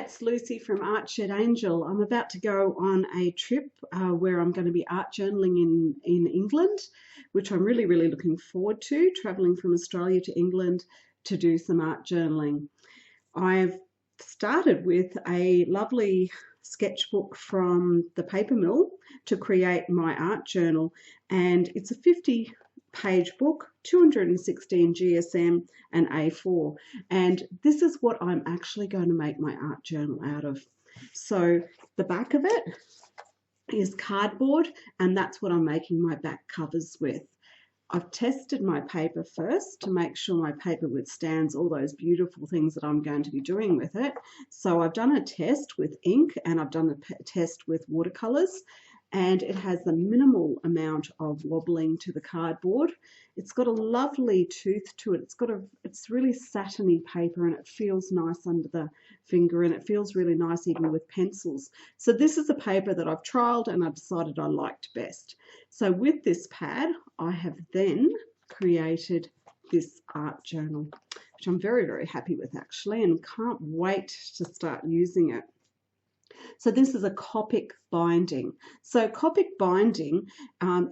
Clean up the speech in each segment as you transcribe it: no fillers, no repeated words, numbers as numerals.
it's Lucy from Art Shed Angel. I'm about to go on a trip where I'm going to be art journaling in England, which I'm really looking forward to, travelling from Australia to England to do some art journaling. I've started with a lovely sketchbook from the paper mill to create my art journal, and it's a 50-page book, 216 GSM and A4, and this is what I'm actually going to make my art journal out of. So the back of it is cardboard, and that's what I'm making my back covers with. I've tested my paper first to make sure my paper withstands all those beautiful things that I'm going to be doing with it. So I've done a test with ink and I've done a test with watercolors, and it has a minimal amount of wobbling to the cardboard. It's got a lovely tooth to it. It's really satiny paper, and it feels nice under the finger, and it feels really nice even with pencils. So this is a paper that I've trialed and I decided I liked best. So with this pad, I have then created this art journal, which I'm very happy with actually, and can't wait to start using it. So this is a Copic Binding. So Copic Binding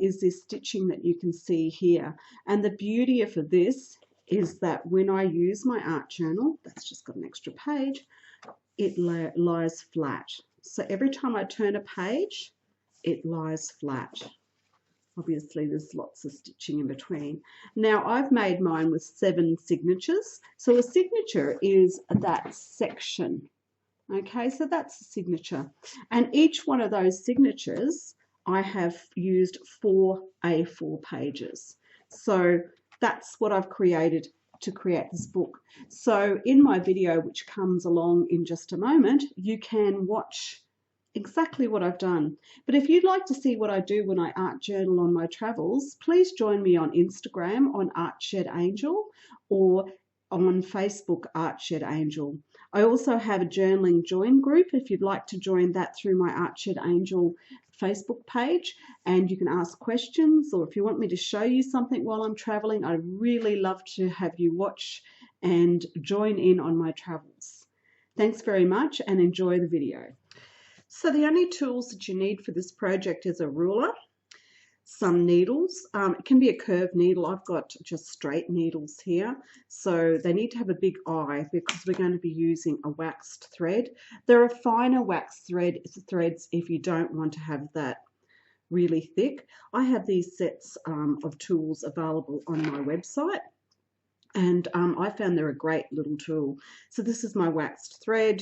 is this stitching that you can see here. And the beauty of this is that when I use my art journal, that's just got an extra page, it lies flat. So every time I turn a page, it lies flat. Obviously, there's lots of stitching in between. Now, I've made mine with 7 signatures. So a signature is that section. Okay, so that's the signature. And each one of those signatures, I have used 4 A4 pages. So that's what I've created to create this book. So in my video, which comes along in just a moment, you can watch exactly what I've done. But if you'd like to see what I do when I art journal on my travels, please join me on Instagram on Art Shed Angel, or on Facebook Art Shed Angel. I also have a journaling join group if you'd like to join that through my Art Shed Angel Facebook page, and you can ask questions, or if you want me to show you something while I'm traveling, I'd really love to have you watch and join in on my travels. Thanks very much and enjoy the video. So the only tools that you need for this project is a ruler, some needles. It can be a curved needle. I've got just straight needles here. So they need to have a big eye because we're going to be using a waxed thread. There are finer waxed threads if you don't want to have that really thick. I have these sets of tools available on my website, and I found they're a great little tool. So this is my waxed thread.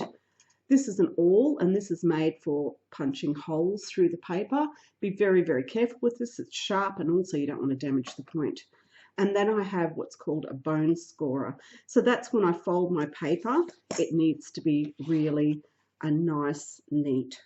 This is an awl, and this is made for punching holes through the paper. Be very careful with this. It's sharp, and also you don't want to damage the point. And then I have what's called a bone scorer. So that's when I fold my paper. It needs to be really a nice, neat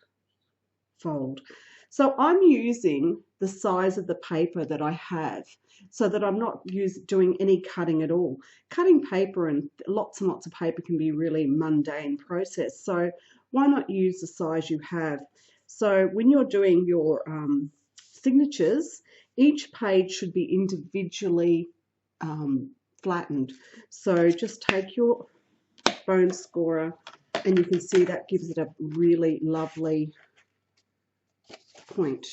fold. So I'm using the size of the paper that I have, so that I'm not doing any cutting at all. Cutting paper and lots of paper can be a really mundane process. So why not use the size you have? So when you're doing your signatures, each page should be individually flattened. So just take your bone scorer, and you can see that gives it a really lovely point.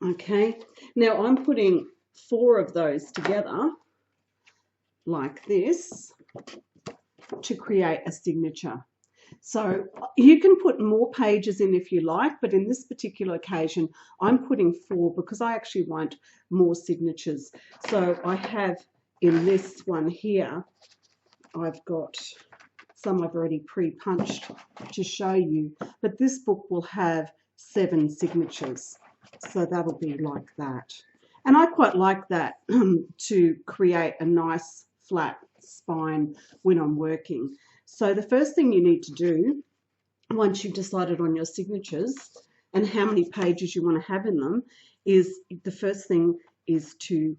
Okay, now I'm putting 4 of those together like this to create a signature. So you can put more pages in if you like, but in this particular occasion I'm putting 4 because I actually want more signatures. So I have in this one here, I've got some I've already pre-punched to show you, but this book will have 7 signatures. So that'll be like that. And I quite like that to create a nice flat spine when I'm working. So the first thing you need to do, once you've decided on your signatures and how many pages you want to have in them, is the first thing is to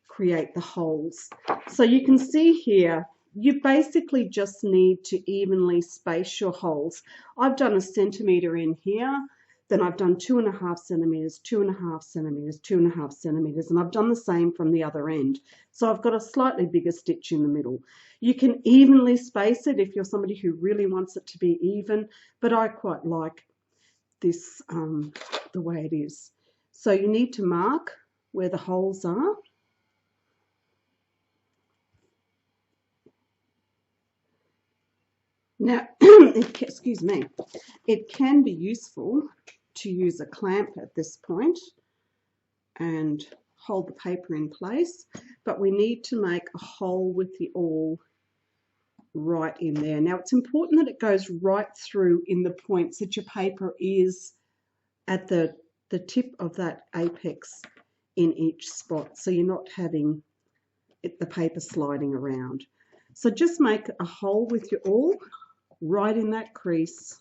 create the holes. So you can see here, you basically just need to evenly space your holes. I've done 1 centimetre in here, then I've done 2.5 centimeters, 2.5 centimeters, 2.5 centimeters, and I've done the same from the other end. So I've got a slightly bigger stitch in the middle. You can evenly space it if you're somebody who really wants it to be even, but I quite like this the way it is. So you need to mark where the holes are. Now, excuse me, it can be useful to use a clamp at this point and hold the paper in place, but we need to make a hole with the awl right in there. Now, it's important that it goes right through in the points that your paper is at the tip of that apex in each spot, so you're not having the paper sliding around. So just make a hole with your awl right in that crease.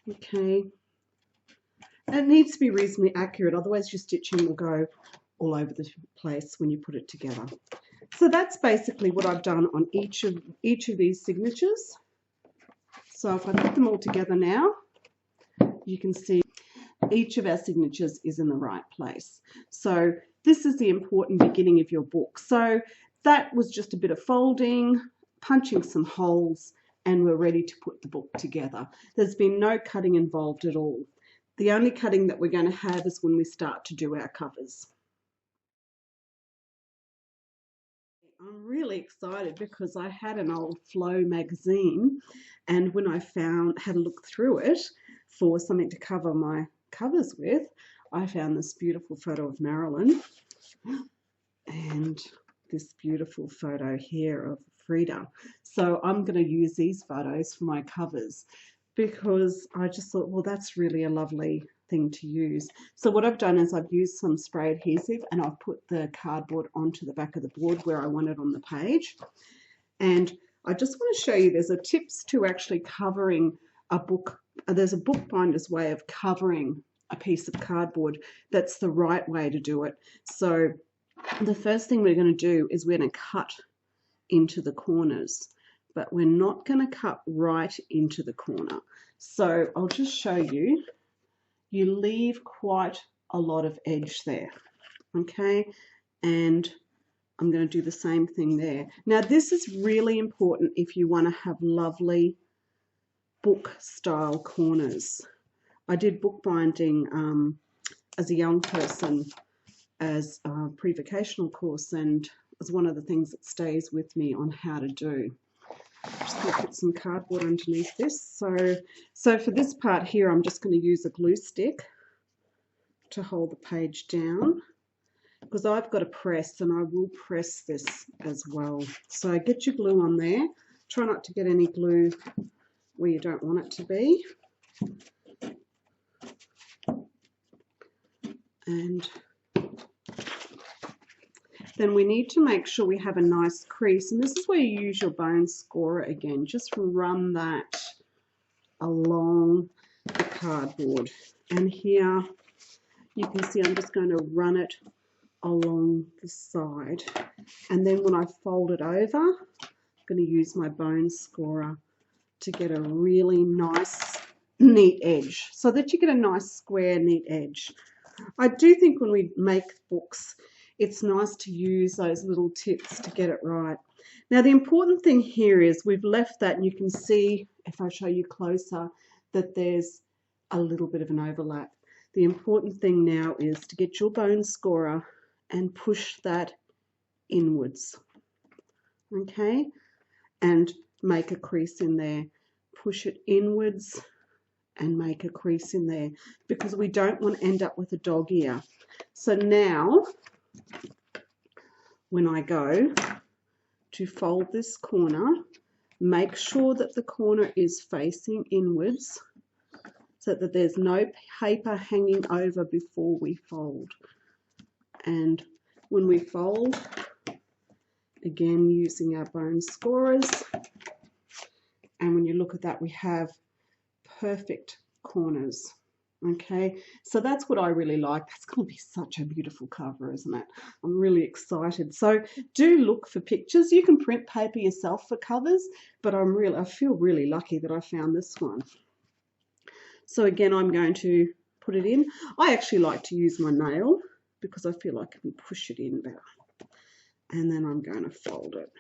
Okay, and it needs to be reasonably accurate, otherwise your stitching will go all over the place when you put it together. So that's basically what I've done on each of these signatures. So if I put them all together now, you can see each of our signatures is in the right place. So this is the important beginning of your book. So that was just a bit of folding, punching some holes, and we're ready to put the book together. There's been no cutting involved at all. The only cutting that we're going to have is when we start to do our covers. I'm really excited because I had an old Flow magazine, and when I had a look through it for something to cover my covers with, I found this beautiful photo of Marilyn and this beautiful photo here of Frida. So I'm going to use these photos for my covers because I just thought, well, that's really a lovely thing to use. So what I've done is I've used some spray adhesive and I've put the cardboard onto the back of the board where I want it on the page. And I just want to show you there's a tips to actually covering a book. There's a bookbinder's way of covering a piece of cardboard. That's the right way to do it. So the first thing we're going to do is we're going to cut into the corners, but we're not going to cut right into the corner. So I'll just show you. You leave quite a lot of edge there, okay? And I'm going to do the same thing there. Now this is really important if you want to have lovely book style corners. I did bookbinding as a young person as a pre-vocational course, and it was one of the things that stays with me on how to do. I'm just going to put some cardboard underneath this. So for this part here, I'm just going to use a glue stick to hold the page down because I've got to press, and I will press this as well. So get your glue on there. Try not to get any glue where you don't want it to be. And then we need to make sure we have a nice crease, and this is where you use your bone scorer again. Just run that along the cardboard, and here you can see I'm just going to run it along the side, and then when I fold it over, I'm going to use my bone scorer to get a really nice neat edge, so that you get a nice square neat edge. I do think when we make books, it's nice to use those little tips to get it right. Now the important thing here is we've left that, and you can see if I show you closer that there's a little bit of an overlap. The important thing now is to get your bone scorer and push that inwards, okay, and make a crease in there. Push it inwards and make a crease in there because we don't want to end up with a dog ear. So now when I go to fold this corner, make sure that the corner is facing inwards so that there's no paper hanging over before we fold. And when we fold, again using our bone scorers, and when you look at that, we have perfect corners. Okay, so that's what I really like. That's going to be such a beautiful cover, isn't it? I'm really excited. So do look for pictures. You can print paper yourself for covers, but I feel really lucky that I found this one. So again, I'm going to put it in. I actually like to use my nail because I feel like I can push it in better. And then I'm going to fold it.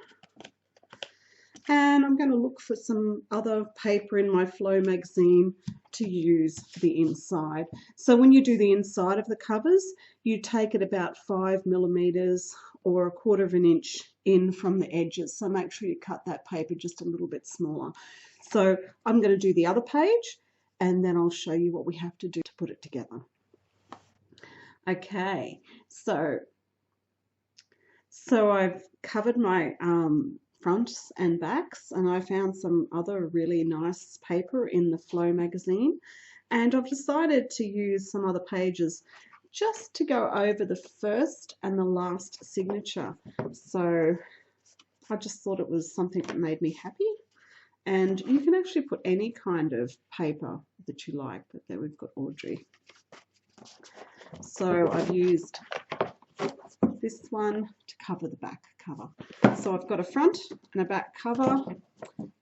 And I'm going to look for some other paper in my Flow magazine to use for the inside. So when you do the inside of the covers, you take it about 5 millimeters or 1/4 of an inch in from the edges. So make sure you cut that paper just a little bit smaller. So I'm going to do the other page and then I'll show you what we have to do to put it together. Okay, so I've covered my fronts and backs, and I found some other really nice paper in the Flow magazine, and I've decided to use some other pages just to go over the first and the last signature. So I just thought it was something that made me happy, and you can actually put any kind of paper that you like, but there we've got Audrey. So I've used this one to cover the back cover. So I've got a front and a back cover,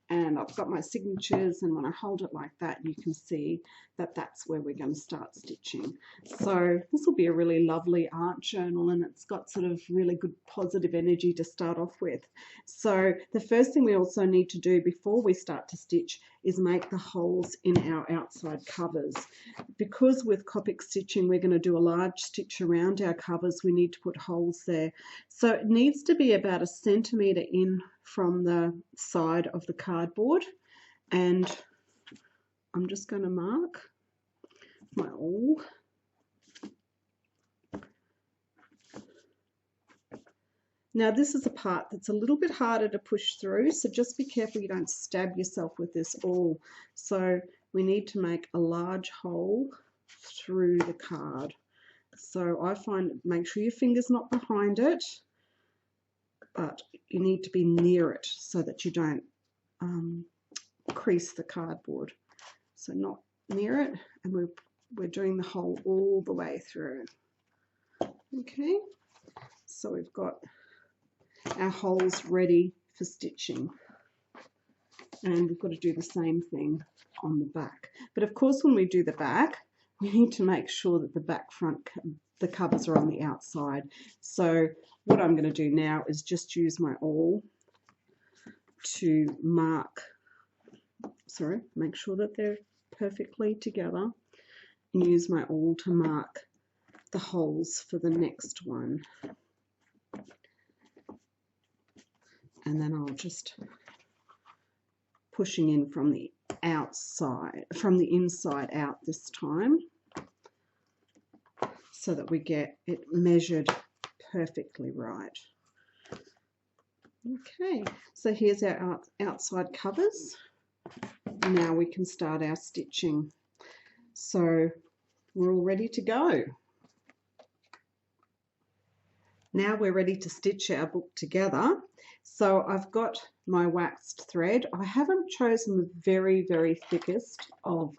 and I've got my signatures, and when I hold it like that, you can see that that's where we're going to start stitching. So this will be a really lovely art journal, and it's got sort of really good positive energy to start off with. So the first thing we also need to do before we start to stitch is make the holes in our outside covers. Because with Copic stitching we're going to do a large stitch around our covers, we need to put holes there. So it needs to be about 1 centimetre in from the side of the cardboard, and I'm just going to mark my awl. Now this is a part that's a little bit harder to push through, so just be careful you don't stab yourself with this awl. So we need to make a large hole through the card. So I find, make sure your finger's not behind it, but you need to be near it so that you don't crease the cardboard. So not near it, and we're doing the hole all the way through. Okay, so we've got our holes ready for stitching, and we've got to do the same thing on the back. But of course when we do the back, we need to make sure that the back front, the covers are on the outside. So what I'm going to do now is just use my awl to mark, make sure that they're perfectly together, and use my awl to mark the holes for the next one. And then I'll just pushing in from the outside, from the inside out this time, so that we get it measured perfectly right. Okay, so here's our outside covers. Now we can start our stitching. So we're all ready to go. Now we're ready to stitch our book together. So I've got my waxed thread. I haven't chosen the very, very thickest of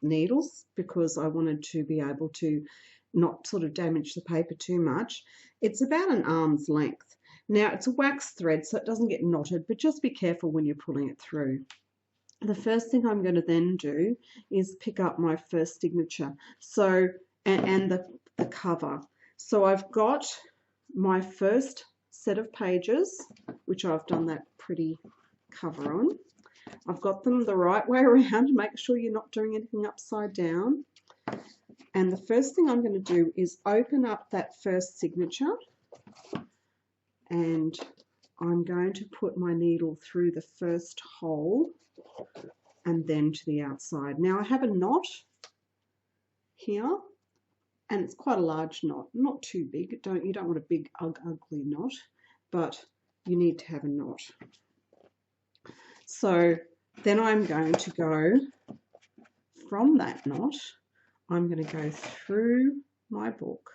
needles because I wanted to be able to not sort of damage the paper too much. It's about an arm's length. Now it's a waxed thread, so it doesn't get knotted, but just be careful when you're pulling it through. The first thing I'm going to then do is pick up my first signature, so and the cover. So I've got my first set of pages, which I've done that pretty cover on. I've got them the right way around. Make sure you're not doing anything upside down. And the first thing I'm going to do is open up that first signature, and I'm going to put my needle through the first hole and then to the outside. Now I have a knot here, and it's quite a large knot, not too big. You don't want a big ugly knot, but you need to have a knot. So then I'm going to go from that knot, I'm going to go through my book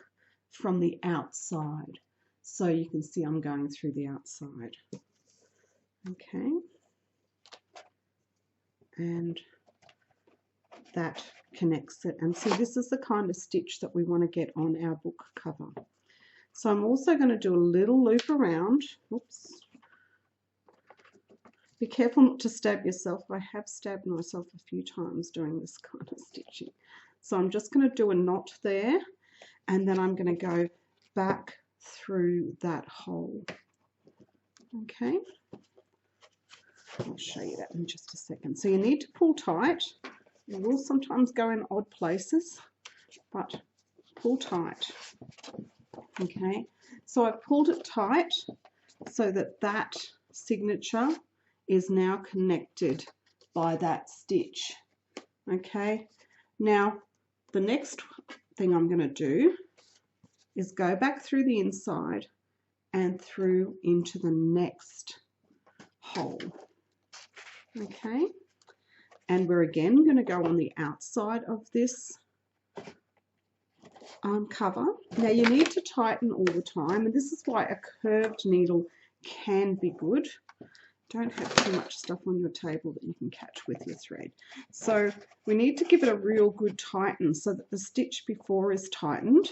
from the outside. So you can see I'm going through the outside. Okay. And that connects it. And so this is the kind of stitch that we want to get on our book cover. So I'm also going to do a little loop around, oops, Be careful not to stab yourself. I have stabbed myself a few times doing this kind of stitching. So I'm just going to do a knot there, and then I'm going to go back through that hole. Okay, I'll show you that in just a second. So you need to pull tight. You will sometimes go in odd places, but pull tight. Okay, so I've pulled it tight so that that signature is now connected by that stitch. Okay, now the next thing I'm going to do is go back through the inside and through into the next hole. Okay, and we're again going to go on the outside of this cover. Now you need to tighten all the time, and this is why a curved needle can be good. Don't have too much stuff on your table that you can catch with your thread. So we need to give it a real good tighten so that the stitch before is tightened,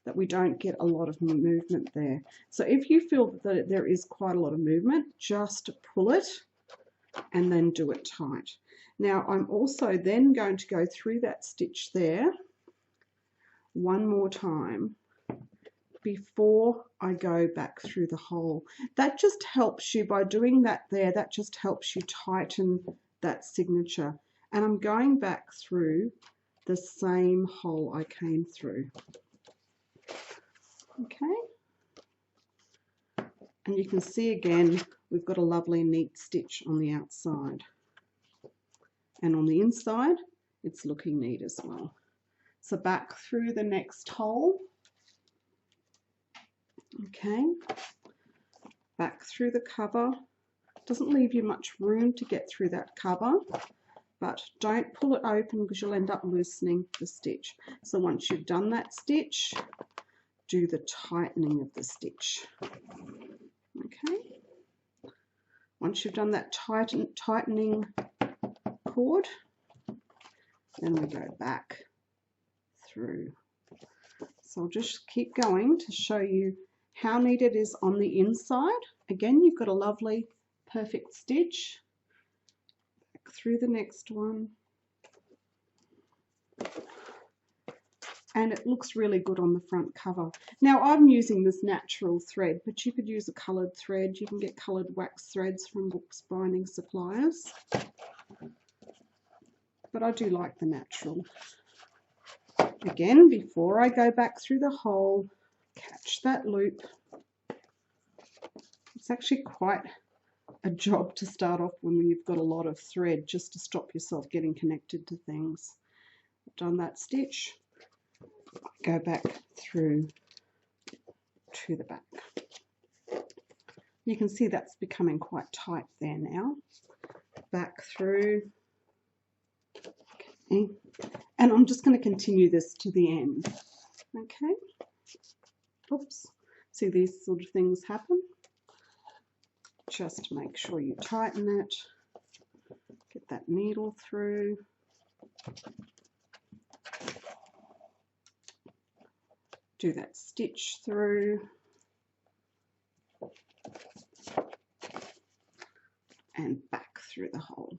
that we don't get a lot of movement there. So if you feel that there is quite a lot of movement, just pull it and then do it tight. Now I'm also then going to go through that stitch there one more time before I go back through the hole. That just helps you, by doing that there, that just helps you tighten that signature. And I'm going back through the same hole I came through. Okay, and you can see again we've got a lovely neat stitch on the outside, and on the inside it's looking neat as well. So back through the next hole. Okay, back through the cover. Doesn't leave you much room to get through that cover, but don't pull it open because you'll end up loosening the stitch. So once you've done that stitch, do the tightening of the stitch. Okay, once you've done that tightening cord, then we go back through. So I'll just keep going to show you how neat it is on the inside. Again, you've got a lovely perfect stitch. Back through the next one. And it looks really good on the front cover. Now I'm using this natural thread, but you could use a coloured thread. You can get coloured wax threads from books binding suppliers. But I do like the natural. Again, before I go back through the hole, catch that loop. It's actually quite a job to start off when you've got a lot of thread, just to stop yourself getting connected to things. I've done that stitch, go back through to the back. You can see that's becoming quite tight there now. Back through. Okay. And I'm just going to continue this to the end. Okay. Oops. See, these sort of things happen. Just make sure you tighten it. Get that needle through. Do that stitch through. And back through the hole.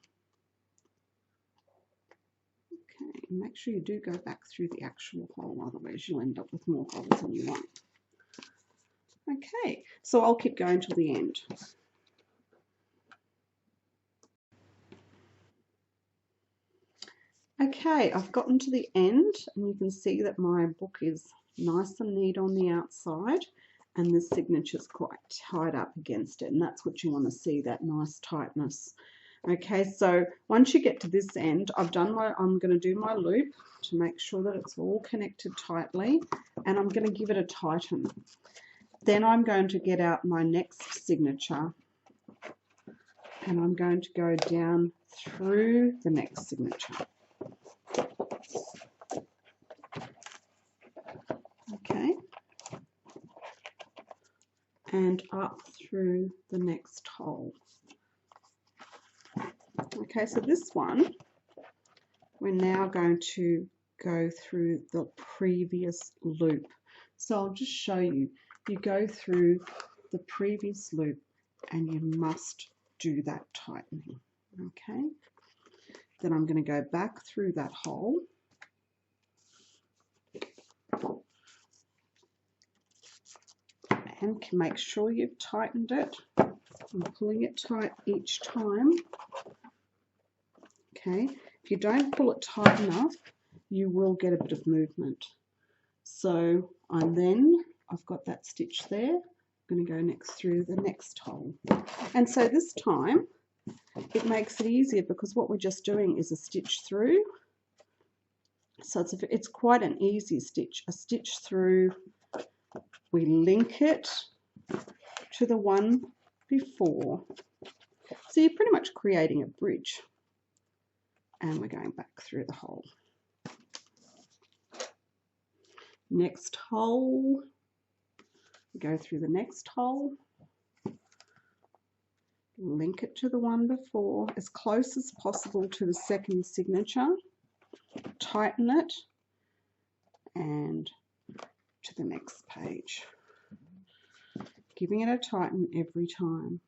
Okay, make sure you do go back through the actual hole, otherwise you'll end up with more holes than you want. Okay, so I'll keep going till the end. Okay, I've gotten to the end, and you can see that my book is nice and neat on the outside, and the signature's quite tied up against it, and that's what you want to see, that nice tightness. Okay, so once you get to this end, I'm going to do my loop to make sure that it's all connected tightly, and I'm going to give it a tighten. Then I'm going to get out my next signature, and I'm going to go down through the next signature. Okay, and up through the next hole. Okay, so this one, we're now going to go through the previous loop. So I'll just show you. You go through the previous loop and you must do that tightening. Okay, then I'm going to go back through that hole and can make sure you've tightened it. I'm pulling it tight each time. Okay, if you don't pull it tight enough, you will get a bit of movement. So I've got that stitch there. I'm going to go next through the next hole. And so this time it makes it easier because what we're just doing is a stitch through. So it's quite an easy stitch. A stitch through, we link it to the one before. So you're pretty much creating a bridge. And we're going back through the hole. Next hole, go through the next hole, link it to the one before as close as possible to the second signature, tighten it, and to the next page, giving it a tighten every time.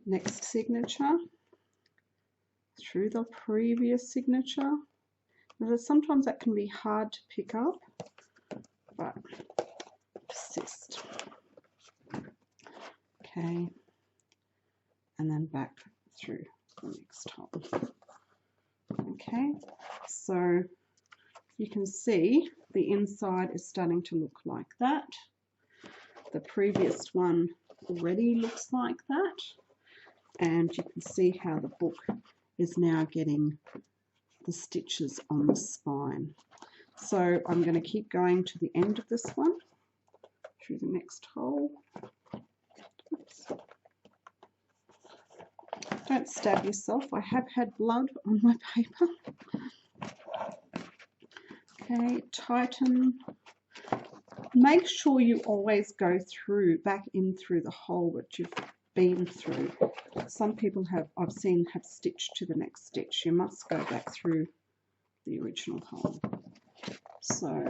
Next signature, through the previous signature. Now, sometimes that can be hard to pick up, but persist. Okay, and then back through the next hole. Okay, so you can see the inside is starting to look like that. The previous one already looks like that, and you can see how the book is now getting the stitches on the spine. So I'm going to keep going to the end of this one, through the next hole. Oops. Don't stab yourself, I have had blood on my paper. Okay, tighten. Make sure you always go through, back in through the hole that you've been through. Some people I've seen have stitched to the next stitch. You must go back through the original hole. So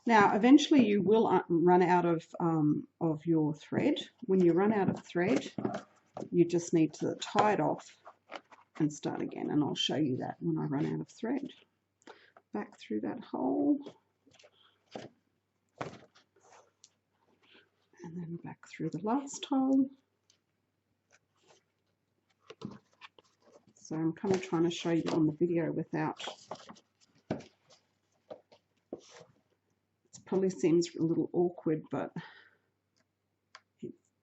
now eventually you will run out of your thread. When you run out of thread, you just need to tie it off and start again, and I'll show you that when I run out of thread. Back through that hole, and then back through the last hole. So I'm kind of trying to show you on the video without, it probably seems a little awkward, but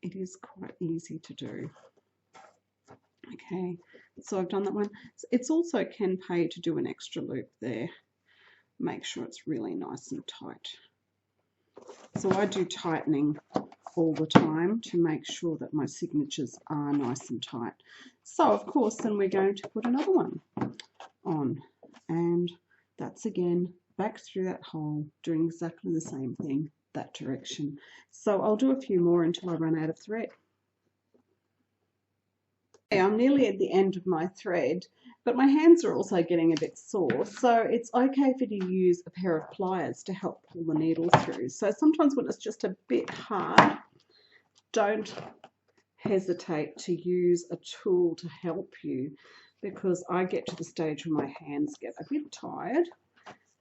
it is quite easy to do. Okay, so I've done that one. It's also can pay to do an extra loop there. Make sure it's really nice and tight. So I do tightening all the time to make sure that my signatures are nice and tight. So of course then we're going to put another one on, and that's again back through that hole, doing exactly the same thing that direction. So I'll do a few more until I run out of thread. Okay, I'm nearly at the end of my thread, but my hands are also getting a bit sore, so it's okay for you to use a pair of pliers to help pull the needle through. So sometimes when it's just a bit hard, don't hesitate to use a tool to help you, because I get to the stage where my hands get a bit tired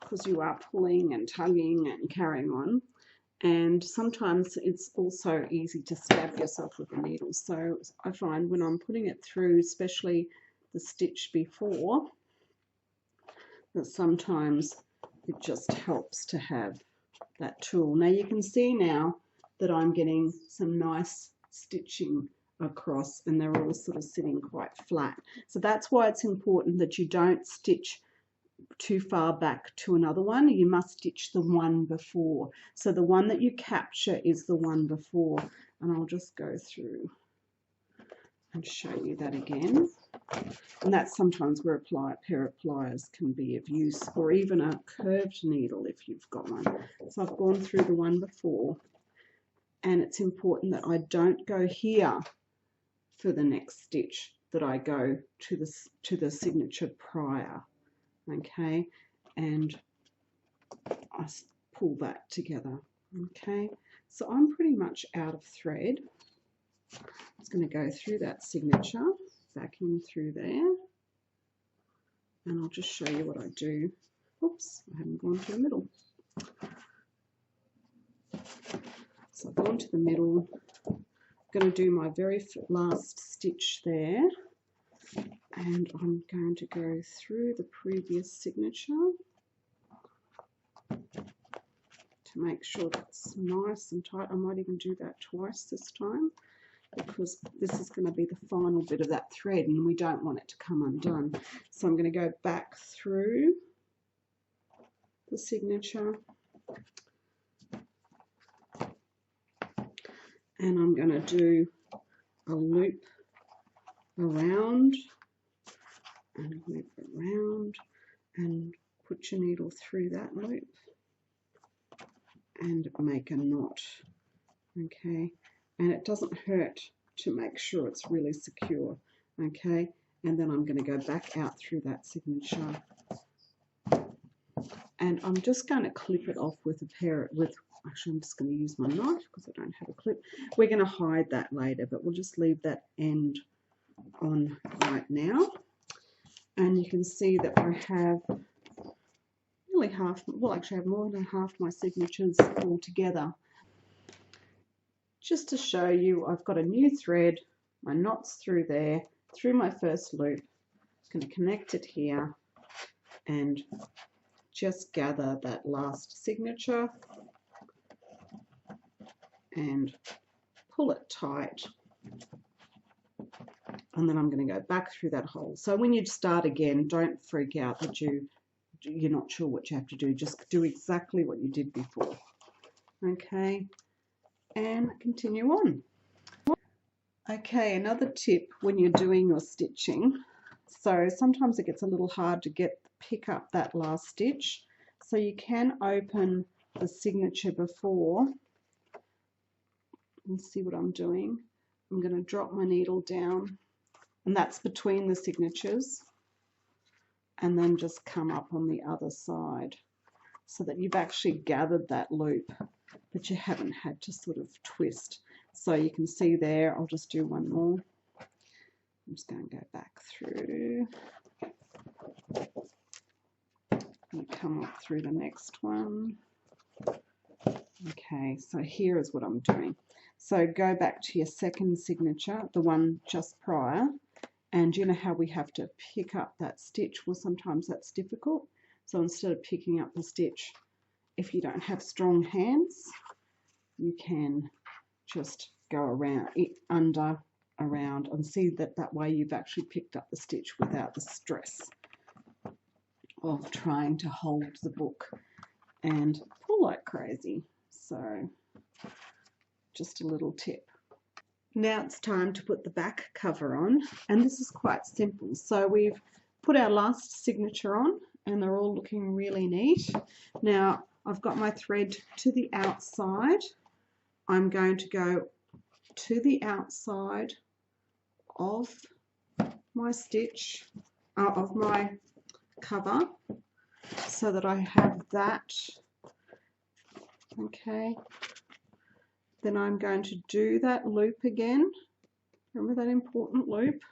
because you are pulling and tugging and carrying on. And sometimes it's also easy to stab yourself with the needle. So I find when I'm putting it through, especially the stitch before, that sometimes it just helps to have that tool. Now you can see now that I'm getting some nice stitching across, and they're all sort of sitting quite flat. So that's why it's important that you don't stitch too far back to another one. You must stitch the one before. So the one that you capture is the one before, and I'll just go through and show you that again. And that's sometimes where a pair of pliers can be of use, or even a curved needle if you've got one. So I've gone through the one before, and it's important that I don't go here for the next stitch, that I go to the signature prior. Okay, and I pull that together. Okay, So I'm pretty much out of thread. I'm just going to go through that signature, back in through there, and I'll just show you what I do. Oops, I haven't gone to the middle. So I've gone to the middle. I'm going to do my very last stitch there, and I'm going to go through the previous signature to make sure that's nice and tight. I might even do that twice this time, because this is going to be the final bit of that thread and we don't want it to come undone. So I'm going to go back through the signature, and I'm going to do a loop around and a loop around, and put your needle through that loop and make a knot. Okay, and it doesn't hurt to make sure it's really secure. Okay, and then I'm going to go back out through that signature, and I'm just going to clip it off with actually I'm just going to use my knife because I don't have a clip. We're going to hide that later, but we'll just leave that end on right now. And you can see that I have nearly half, well actually I have more than half my signatures all together. Just to show you, I've got a new thread, my knot's through there, through my first loop. I'm going to connect it here and just gather that last signature and pull it tight. And then I'm going to go back through that hole. So when you start again, don't freak out that you're not sure what you have to do. Just do exactly what you did before. Okay, and continue on. Okay, another tip when you're doing your stitching. So sometimes it gets a little hard to pick up that last stitch. So you can open the signature before and see what I'm doing. I'm going to drop my needle down, and that's between the signatures, and then just come up on the other side so that you've actually gathered that loop, but you haven't had to sort of twist. So you can see there, I'll just do one more. I'm just going to go back through and come up through the next one. Okay, so here is what I'm doing. So go back to your second signature, the one just prior, and you know how we have to pick up that stitch? Well, sometimes that's difficult. So instead of picking up the stitch, if you don't have strong hands, you can just go around, under, around, and see that way you've actually picked up the stitch without the stress of trying to hold the book and pull like crazy. So just a little tip. Now it's time to put the back cover on, and this is quite simple. So we've put our last signature on and they're all looking really neat. Now I've got my thread to the outside. I'm going to go to the outside of my stitch, of my cover, so that I have that. Okay, then I'm going to do that loop again. Remember that important loop?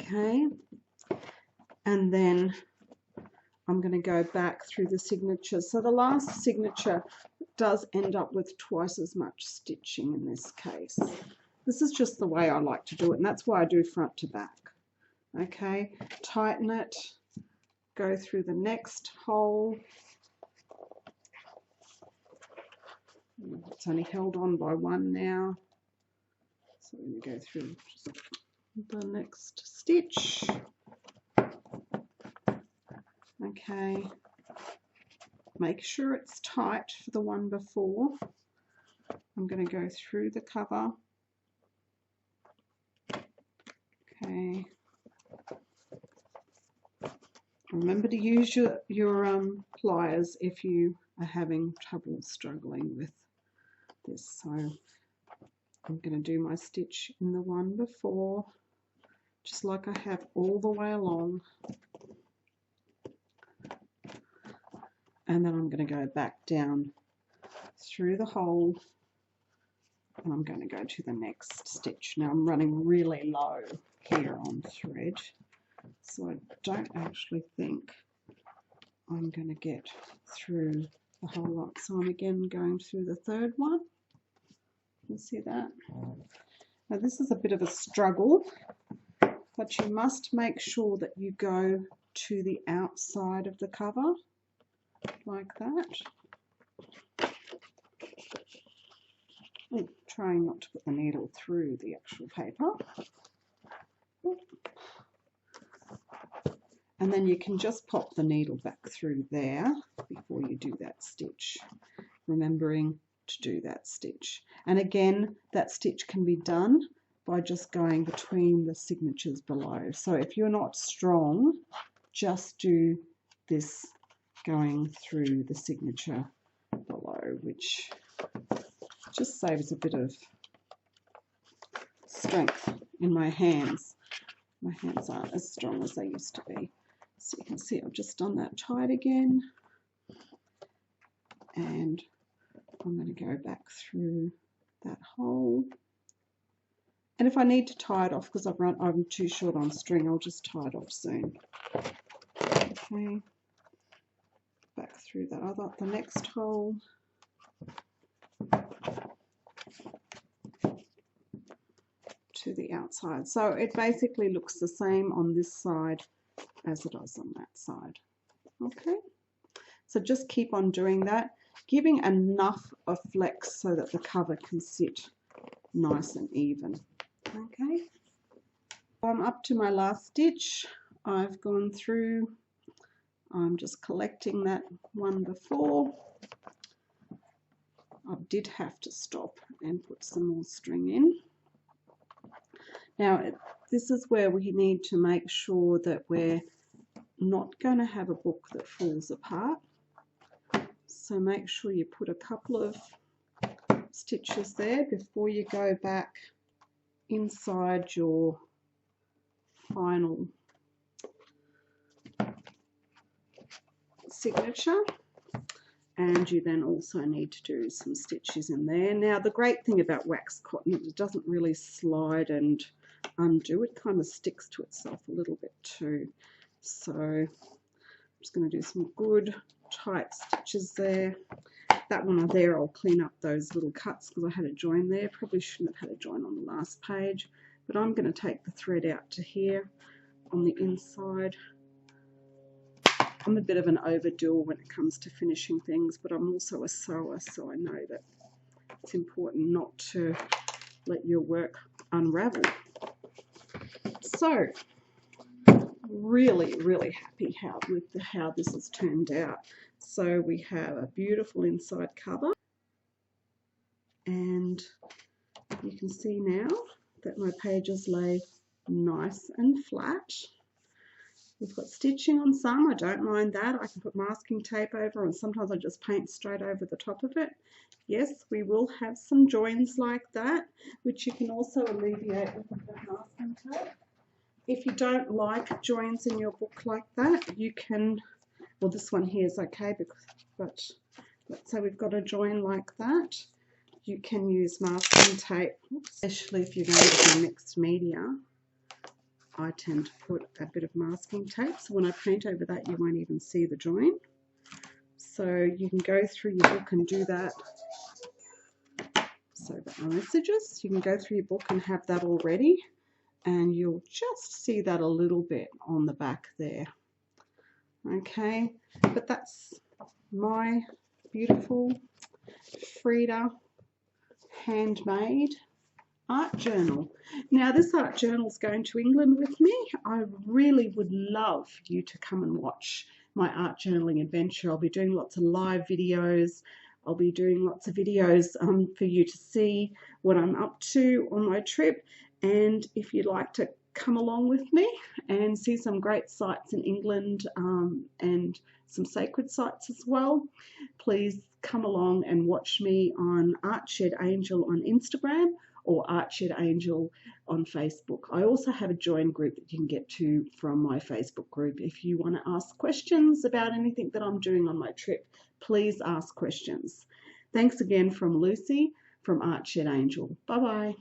Okay, and then I'm going to go back through the signature. So the last signature does end up with twice as much stitching in this case. This is just the way I like to do it, and that's why I do front to back. Okay, tighten it, go through the next hole. It's only held on by one now. So we go through the next stitch. Okay, make sure it's tight for the one before. I'm going to go through the cover. Okay. Remember to use your pliers if you are having trouble struggling with this. So I'm going to do my stitch in the one before, just like I have all the way along. And then I'm going to go back down through the hole, and I'm going to go to the next stitch. Now I'm running really low here on thread, so I don't actually think I'm going to get through the whole lot. So I'm again going through the third one. You see that? Now this is a bit of a struggle, but you must make sure that you go to the outside of the cover like that. I'm trying not to put the needle through the actual paper. And then you can just pop the needle back through there before you do that stitch, remembering to do that stitch. And again, that stitch can be done by just going between the signatures below. So if you're not strong, just do this going through the signature below, which just saves a bit of strength in my hands. My hands aren't as strong as they used to be. So you can see I've just done that tight again, and I'm going to go back through that hole. And if I need to tie it off because I'm too short on string, I'll just tie it off soon. Okay, back through the next hole. To the outside. So it basically looks the same on this side as it does on that side. Okay, so just keep on doing that, giving enough of flex so that the cover can sit nice and even. Okay, I'm up to my last stitch. I've gone through, I'm just collecting that one before. I did have to stop and put some more string in. Now, this is where we need to make sure that we're not going to have a book that falls apart. So make sure you put a couple of stitches there before you go back inside your final signature. And you then also need to do some stitches in there. Now, the great thing about wax cotton is it doesn't really slide and undo. It kind of sticks to itself a little bit too. So I'm just going to do some good tight stitches there. That one there, I'll clean up those little cuts because I had a join there. Probably shouldn't have had a join on the last page. But I'm going to take the thread out to here on the inside. I'm a bit of an overdoer when it comes to finishing things, but I'm also a sewer, so I know that it's important not to let your work unravel. So, really, really happy with how this has turned out. So we have a beautiful inside cover, and you can see now that my pages lay nice and flat. We've got stitching on some, I don't mind that. I can put masking tape over, and sometimes I just paint straight over the top of it. Yes, we will have some joins like that, which you can also alleviate with a bit of masking tape. If you don't like joins in your book like that, you can, well, this one here is okay, but let's say we've got a join like that, you can use masking tape, especially if you're going to do mixed media. I tend to put a bit of masking tape, so when I paint over that you won't even see the join. So you can go through your book and do that. So that my messages, you can go through your book and have that already, and you'll just see that a little bit on the back there. Okay, but that's my beautiful Frida handmade art journal. Now this art journal is going to England with me. I really would love you to come and watch my art journaling adventure. I'll be doing lots of live videos. I'll be doing lots of videos for you to see what I'm up to on my trip. And if you'd like to come along with me and see some great sites in England and some sacred sites as well, please come along and watch me on Artshed Angel on Instagram or Artshed Angel on Facebook. I also have a join group that you can get to from my Facebook group. If you want to ask questions about anything that I'm doing on my trip, please ask questions. Thanks again from Lucy from Art Shed Angel. Bye-bye.